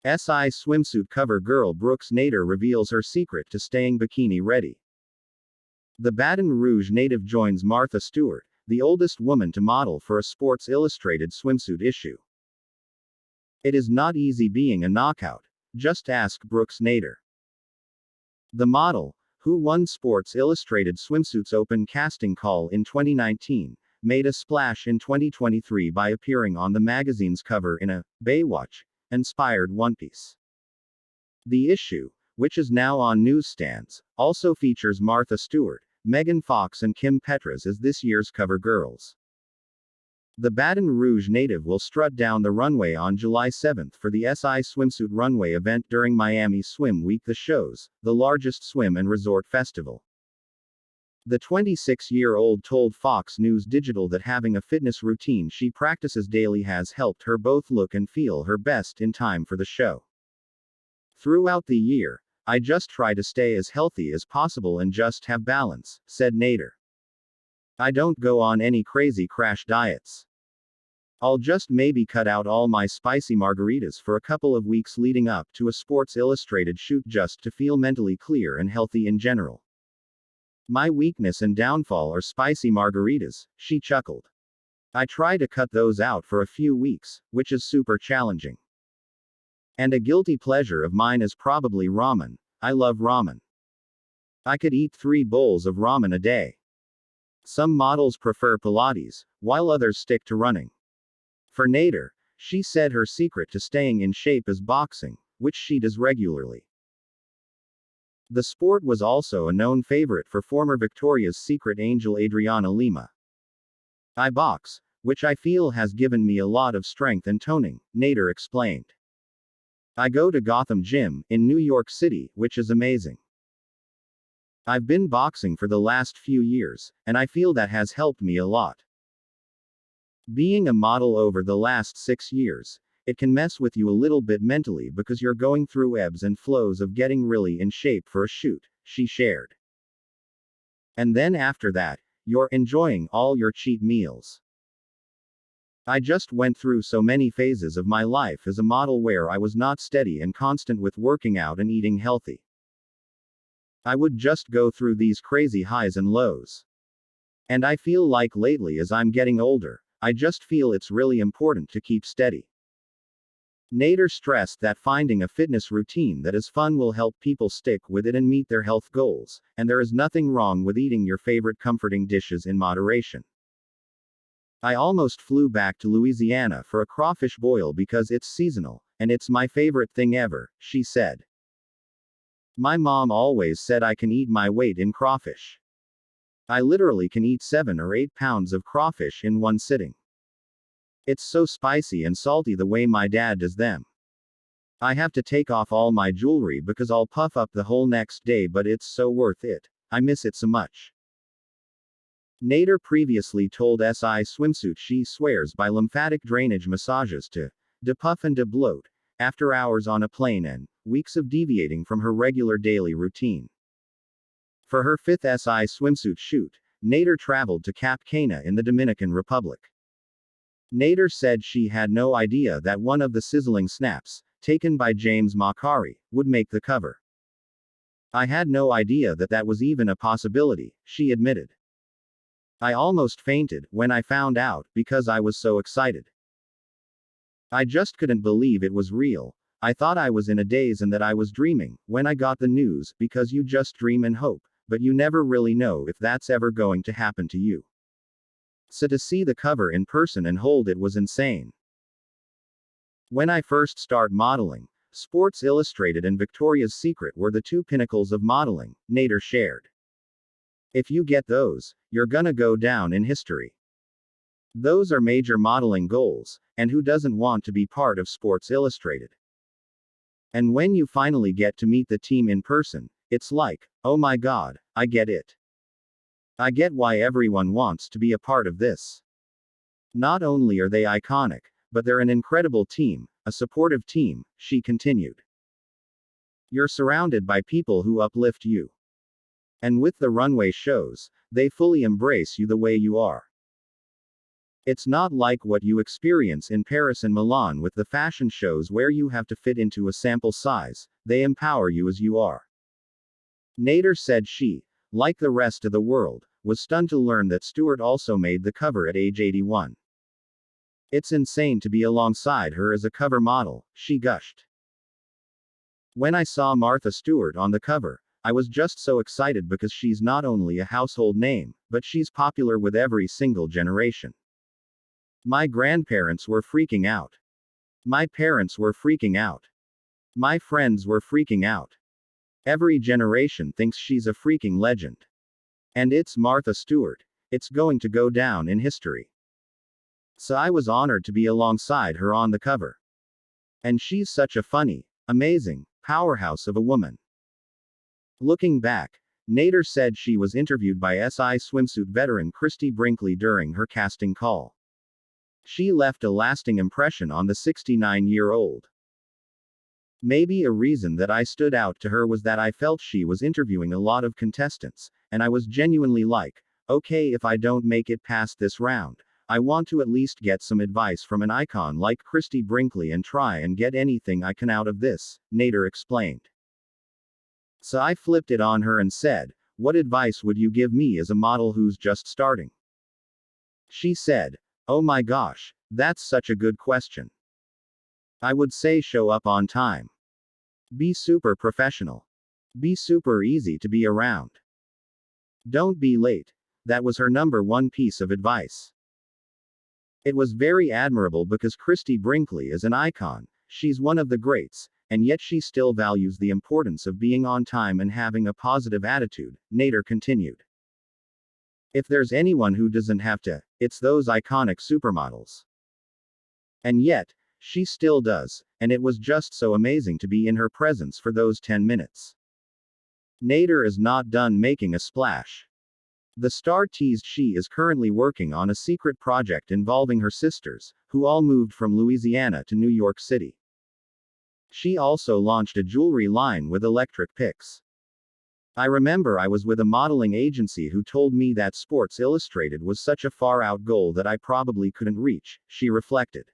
SI swimsuit cover girl Brooks Nader reveals her secret to staying bikini ready. The Baton Rouge native joins Martha Stewart, the oldest woman to model for a Sports Illustrated swimsuit issue. It is not easy being a knockout. Just ask Brooks Nader. The model, who won Sports Illustrated Swimsuit's open casting call in 2019, made a splash in 2023 by appearing on the magazine's cover in a Baywatch-inspired one-piece. The issue, which is now on newsstands, also features Martha Stewart, Megan Fox and Kim Petras as this year's cover girls. The Baton Rouge native will strut down the runway on July 7 for the SI Swimsuit Runway event during Miami Swim Week, the show's, the largest swim and resort festival. The 26-year-old told Fox News Digital that having a fitness routine she practices daily has helped her both look and feel her best in time for the show. "Throughout the year, I just try to stay as healthy as possible and just have balance," said Nader. "I don't go on any crazy crash diets. I'll just maybe cut out all my spicy margaritas for a couple of weeks leading up to a Sports Illustrated shoot just to feel mentally clear and healthy in general. My weakness and downfall are spicy margaritas," she chuckled. "I try to cut those out for a few weeks, which is super challenging. And a guilty pleasure of mine is probably ramen. I love ramen. I could eat 3 bowls of ramen a day." Some models prefer Pilates, while others stick to running. For Nader, she said her secret to staying in shape is boxing, which she does regularly. The sport was also a known favorite for former Victoria's Secret angel Adriana Lima. "I box, which I feel has given me a lot of strength and toning," Nader explained. "I go to Gotham Gym, in New York City, which is amazing. I've been boxing for the last few years, and I feel that has helped me a lot. Being a model over the last 6 years, it can mess with you a little bit mentally because you're going through ebbs and flows of getting really in shape for a shoot," she shared. "And then after that, you're enjoying all your cheat meals. I just went through so many phases of my life as a model where I was not steady and constant with working out and eating healthy. I would just go through these crazy highs and lows. And I feel like lately as I'm getting older, I just feel it's really important to keep steady." Nader stressed that finding a fitness routine that is fun will help people stick with it and meet their health goals, and there is nothing wrong with eating your favorite comforting dishes in moderation. "I almost flew back to Louisiana for a crawfish boil because it's seasonal, and it's my favorite thing ever," she said. "My mom always said I can eat my weight in crawfish. I literally can eat 7 or 8 pounds of crawfish in one sitting. It's so spicy and salty the way my dad does them. I have to take off all my jewelry because I'll puff up the whole next day, but it's so worth it. I miss it so much." Nader previously told SI Swimsuit she swears by lymphatic drainage massages to depuff and debloat after hours on a plane and weeks of deviating from her regular daily routine. For her 5th SI Swimsuit shoot, Nader traveled to Cap Cana in the Dominican Republic. Nader said she had no idea that one of the sizzling snaps, taken by James Macari, would make the cover. "I had no idea that that was even a possibility," she admitted. "I almost fainted when I found out because I was so excited. I just couldn't believe it was real. I thought I was in a daze and that I was dreaming when I got the news, because you just dream and hope, but you never really know if that's ever going to happen to you. So to see the cover in person and hold it was insane. When I first started modeling, Sports Illustrated and Victoria's Secret were the 2 pinnacles of modeling," Nader shared. "If you get those, you're gonna go down in history. Those are major modeling goals, and who doesn't want to be part of Sports Illustrated? And when you finally get to meet the team in person, it's like, oh my god, I get it. I get why everyone wants to be a part of this. Not only are they iconic, but they're an incredible team, a supportive team," she continued. "You're surrounded by people who uplift you. And with the runway shows, they fully embrace you the way you are. It's not like what you experience in Paris and Milan with the fashion shows where you have to fit into a sample size, they empower you as you are. Nader said she, like the rest of the world, was stunned to learn that Stewart also made the cover at age 81. It's insane to be alongside her as a cover model, she gushed. When I saw Martha Stewart on the cover, I was just so excited because she's not only a household name, but she's popular with every single generation. My grandparents were freaking out. My parents were freaking out. My friends were freaking out. Every generation thinks she's a freaking legend. And it's Martha Stewart. It's going to go down in history. So I was honored to be alongside her on the cover. And she's such a funny, amazing, powerhouse of a woman. Looking back, Nader said she was interviewed by SI swimsuit veteran Christie Brinkley during her casting call. She left a lasting impression on the 69-year-old. Maybe a reason that I stood out to her was that I felt she was interviewing a lot of contestants, and I was genuinely like, okay, if I don't make it past this round, I want to at least get some advice from an icon like Christie Brinkley and try and get anything I can out of this, Nader explained. So I flipped it on her and said, what advice would you give me as a model who's just starting? She said, oh my gosh, that's such a good question. I would say show up on time. Be super professional. Be super easy to be around. Don't be late. That was her number one piece of advice. It was very admirable because Christie Brinkley is an icon, she's one of the greats, and yet she still values the importance of being on time and having a positive attitude, Nader continued. If there's anyone who doesn't have to, it's those iconic supermodels. And yet, she still does, and it was just so amazing to be in her presence for those 10 minutes. Nader is not done making a splash. The star teased she is currently working on a secret project involving her sisters, who all moved from Louisiana to New York City. She also launched a jewelry line with electric picks. I remember I was with a modeling agency who told me that Sports Illustrated was such a far-out goal that I probably couldn't reach, she reflected.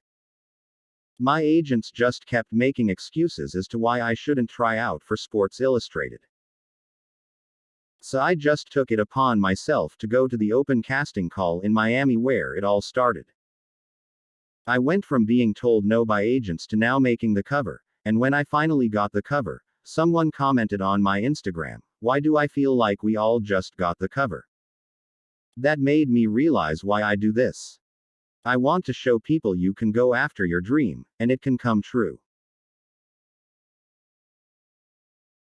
My agents just kept making excuses as to why I shouldn't try out for Sports Illustrated. So I just took it upon myself to go to the open casting call in Miami where it all started. I went from being told no by agents to now making the cover, and when I finally got the cover, someone commented on my Instagram, why do I feel like we all just got the cover? That made me realize why I do this. I want to show people you can go after your dream, and it can come true.